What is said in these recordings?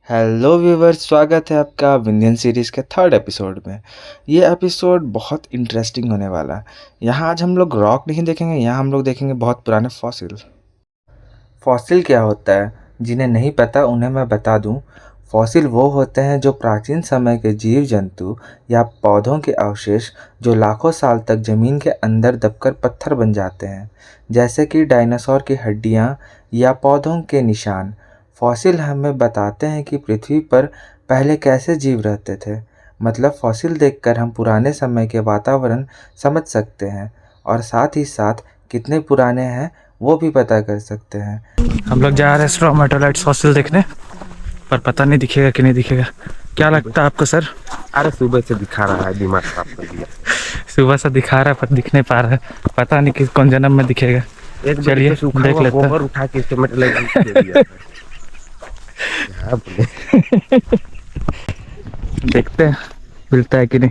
Hello viewers, स्वागत है आपका विंध्यन सीरीज़ के थर्ड एपिसोड में। ये एपिसोड बहुत इंटरेस्टिंग होने वाला है। यहाँ आज हम लोग रॉक नहीं देखेंगे, यहाँ हम लोग देखेंगे बहुत पुराने फॉसिल। फॉसिल क्या होता है, जिन्हें नहीं पता उन्हें मैं बता दूँ। फॉसिल वो होते हैं जो प्राचीन समय के जीव जंतु या पौधों के अवशेष जो लाखों साल तक ज़मीन के अंदर दबकर पत्थर बन जाते हैं, जैसे कि डायनासोर की हड्डियाँ या पौधों के निशान। फॉसिल हमें बताते हैं कि पृथ्वी पर पहले कैसे जीव रहते थे। मतलब फॉसिल देखकर हम पुराने समय के वातावरण समझ सकते हैं और साथ ही साथ कितने पुराने हैं वो भी पता कर सकते हैं। हम लोग जा रहे हैं स्ट्रोमेटोलाइट्स फॉसिल देखने, पर पता नहीं दिखेगा कि नहीं दिखेगा। क्या लगता है आपको सर? अरे सुबह से दिखा रहा है, दिमाग खराब कर दिया। सुबह से दिखा रहा है पर दिख नहीं पा रहा है। पता नहीं किस कौन जन्म में दिखेगा। चलिए देख लेते हैं। गोबर उठा के स्ट्रोमेटोलाइट दे दिया था। क्या बोले? देखते हैं मिलता है कि नहीं।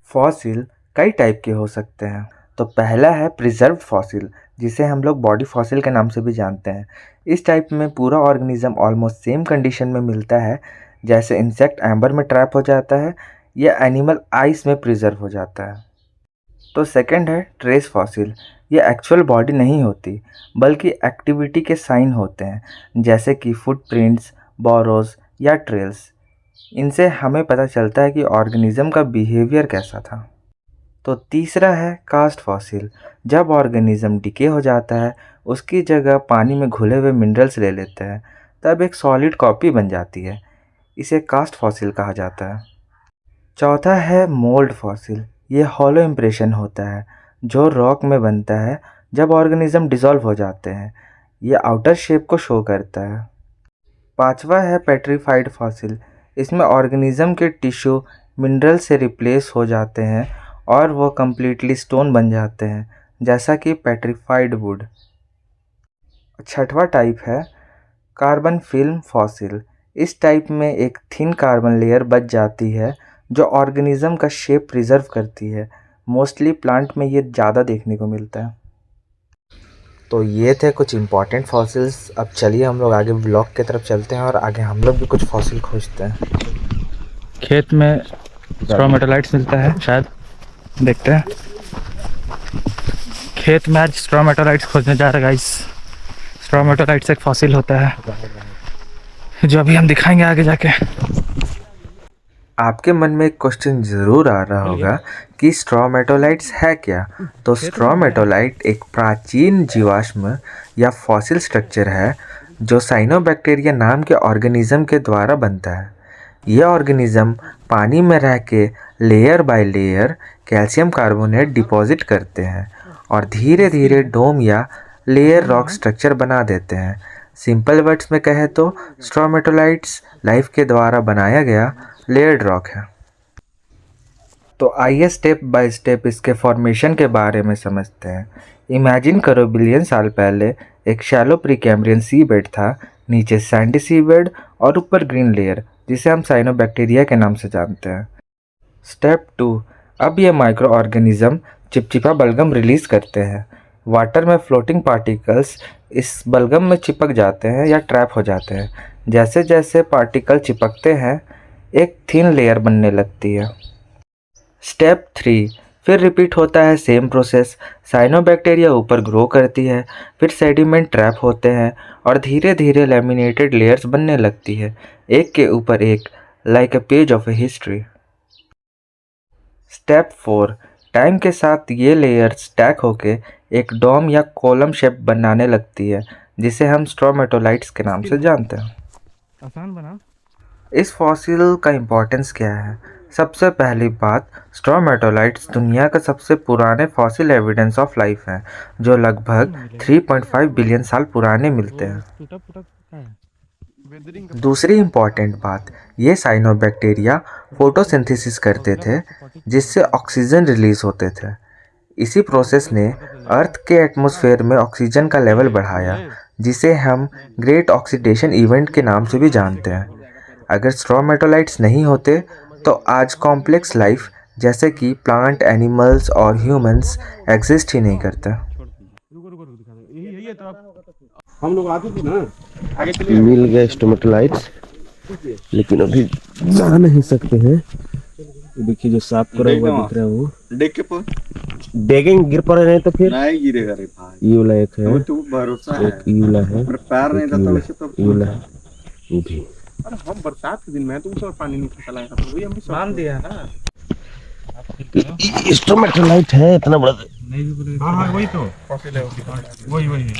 फॉसिल कई टाइप के हो सकते हैं। तो पहला है प्रिजर्व्ड फॉसिल, जिसे हम लोग बॉडी फॉसिल के नाम से भी जानते हैं। इस टाइप में पूरा ऑर्गेनिज्म ऑलमोस्ट सेम कंडीशन में मिलता है, जैसे इंसेक्ट एम्बर में ट्रैप हो जाता है या एनिमल आइस में प्रिजर्व हो जाता है। तो सेकंड है ट्रेस फॉसिल। ये एक्चुअल बॉडी नहीं होती, बल्कि एक्टिविटी के साइन होते हैं, जैसे कि फुटप्रिंट्स, बोरोज या ट्रेल्स। इनसे हमें पता चलता है कि ऑर्गेनिज्म का बिहेवियर कैसा था। तो तीसरा है कास्ट फॉसिल। जब ऑर्गेनिज्म डिके हो जाता है, उसकी जगह पानी में घुले हुए मिनरल्स ले लेते हैं, तब एक सॉलिड कॉपी बन जाती है। इसे कास्ट फॉसिल कहा जाता है। चौथा है मोल्ड फॉसिल। ये हॉलो इम्प्रेशन होता है जो रॉक में बनता है जब ऑर्गेनिज्म डिसॉल्व हो जाते हैं। ये आउटर शेप को शो करता है। पांचवा है पेट्रीफाइड फॉसिल। इसमें ऑर्गेनिज्म के टिश्यू मिनरल से रिप्लेस हो जाते हैं और वो कम्प्लीटली स्टोन बन जाते हैं, जैसा कि पेट्रीफाइड वुड। छठवा टाइप है कार्बन फिल्म फॉसिल। इस टाइप में एक थिन कार्बन लेयर बच जाती है जो ऑर्गेनिज्म का शेप प्रिजर्व करती है। मोस्टली प्लांट में ये ज़्यादा देखने को मिलता है। तो ये थे कुछ इम्पॉर्टेंट फॉसिल्स। अब चलिए हम लोग आगे ब्लॉग की तरफ चलते हैं और आगे हम लोग भी कुछ फॉसिल खोजते हैं। खेत में स्ट्रोमेटोलाइट्स मिलता है शायद, देखते हैं। खेत में आज स्ट्रोमेटोलाइट्स खोजने जा रहे हैं गाइस। स्ट्रोमेटोलाइट्स एक फॉसिल होता है जो अभी हम दिखाएंगे आगे जाके। आपके मन में एक क्वेश्चन ज़रूर आ रहा होगा कि स्ट्रोमेटोलाइट्स है क्या। तो स्ट्रोमेटोलाइट एक प्राचीन जीवाश्म या फॉसिल स्ट्रक्चर है जो साइनोबैक्टीरिया नाम के ऑर्गेनिज्म के द्वारा बनता है। यह ऑर्गेनिज्म पानी में रह के layer by layer calcium carbonate deposit करते हैं और धीरे धीरे डोम या लेयर रॉक स्ट्रक्चर बना देते हैं। सिंपल वर्ड्स में कहें तो स्ट्रोमेटोलाइट्स लाइफ के द्वारा बनाया गया लेयर्ड रॉक है। तो आइए स्टेप बाय स्टेप इसके फॉर्मेशन के बारे में समझते हैं। इमेजिन करो बिलियन साल पहले एक शैलो प्रीकैम्ब्रियन सी बेड था, नीचे सैंडी सी बेड और ऊपर ग्रीन लेयर जिसे हम साइनोबैक्टीरिया के नाम से जानते हैं। स्टेप 2, अब ये माइक्रो ऑर्गेनिज्म चिपचिपा बलगम रिलीज करते हैं। वाटर में फ्लोटिंग पार्टिकल्स इस बलगम में चिपक जाते हैं या ट्रैप हो जाते हैं। जैसे जैसे पार्टिकल चिपकते हैं एक थिन लेयर बनने लगती है। स्टेप 3, फिर रिपीट होता है सेम प्रोसेस। साइनोबैक्टीरिया ऊपर ग्रो करती है, फिर सेडिमेंट ट्रैप होते हैं और धीरे धीरे लैमिनेटेड लेयर्स बनने लगती है, एक के ऊपर एक, like a page of A history. Step 4, time के साथ ये लेयर्स स्टैक होके एक डोम या कॉलम शेप बनाने लगती है, जिसे हम स्ट्रोमेटोलाइट्स के नाम से जानते हैं। आसान बना। इस फॉसिल का इम्पोर्टेंस क्या है? सबसे पहली बात, स्ट्रोमेटोलाइट्स दुनिया का सबसे पुराने फॉसिल एविडेंस ऑफ लाइफ हैं, जो लगभग 3.5 बिलियन साल पुराने मिलते हैं। दूसरी इम्पॉर्टेंट बात, ये साइनोबैक्टीरिया फोटोसिंथेसिस करते थे, जिससे ऑक्सीजन रिलीज होते थे। इसी प्रोसेस ने अर्थ के एटमॉस्फेयर में ऑक्सीजन का लेवल बढ़ाया, जिसे हम ग्रेट ऑक्सीडेशन इवेंट के नाम से भी जानते हैं। अगर स्ट्रोमेटोलाइट्स नहीं होते तो आज कॉम्प्लेक्स लाइफ जैसे कि प्लांट, एनिमल्स और ह्यूमंस एग्जिस्ट ही नहीं करते। हम लोग आते थे ना, मिल गए स्टोमेटोलाइट्स, लेकिन अभी जा नहीं सकते हैं। देखिए जो साफ करा हुआ दिख रहा है वो देख के पर डेगेंगे, गिर पड़े नहीं तो फिर। नहीं गिरेगा रे भाई, ये वाला एक है, तो भरोसा है, एक ये वाला है, पर पैर नहीं एक रहता ये वाला वैसे तो ये वाला है, ये भी। अरे हम बरसात के दिन में तो उसमें पानी नहीं फैलाया था, तो वही हमने मान दिया ना। स्टोमेटोलाइट है इतना बड़ा। हाँ हाँ वही तो फॉसिल है, वही वही है।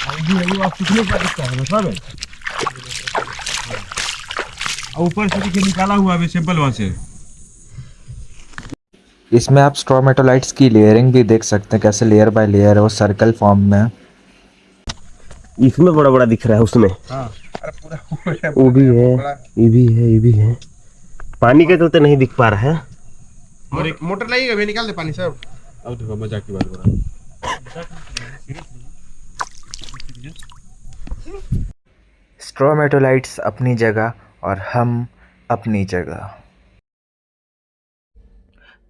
अभी आप कितने का दिखता है सब है, और ऊपर से देखिए निकाला हुआ है सैंपल वहाँ से। इसमें आप स्ट्रोमेटोलाइट्स की लेयरिंग भी देख सकते हैं, कैसे लेयर बाय लेयर है वो सर्कल फॉर्म में है। इसमें बड़ा बड़ा दिख रहा है, उसमें हाँ अरे पूरा वो भी है, ये भी है, ये भी है। पानी के चलते नहीं दिख पा रहा है। और एक मोटर लगेगा, वे निकाल दे पानी सब। अब देखो मजाक की बात हो रहा है। स्ट्रोमेटोलाइट्स अपनी जगह और हम अपनी जगह।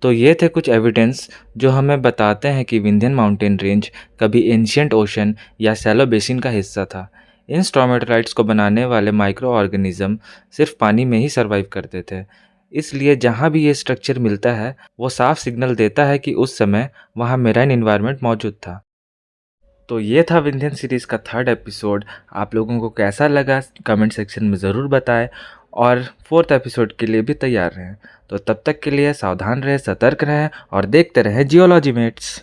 तो ये थे कुछ एविडेंस जो हमें बताते हैं कि विंध्यन माउंटेन रेंज कभी एंशियंट ओशन या सैलो बेसिन का हिस्सा था। इन स्ट्रोमेटोलाइट्स को बनाने वाले माइक्रो ऑर्गेनिज्म सिर्फ पानी में ही सर्वाइव करते थे, इसलिए जहाँ भी ये स्ट्रक्चर मिलता है वो साफ सिग्नल देता है कि उस समय वहाँ मेराइन इन्वायरमेंट मौजूद था। तो ये था विंध्यन सीरीज़ का 3rd एपिसोड। आप लोगों को कैसा लगा कमेंट सेक्शन में ज़रूर बताएं और 4th एपिसोड के लिए भी तैयार रहें। तो तब तक के लिए सावधान रहें, सतर्क रहें और देखते रहें जियोलॉजी मेट्स।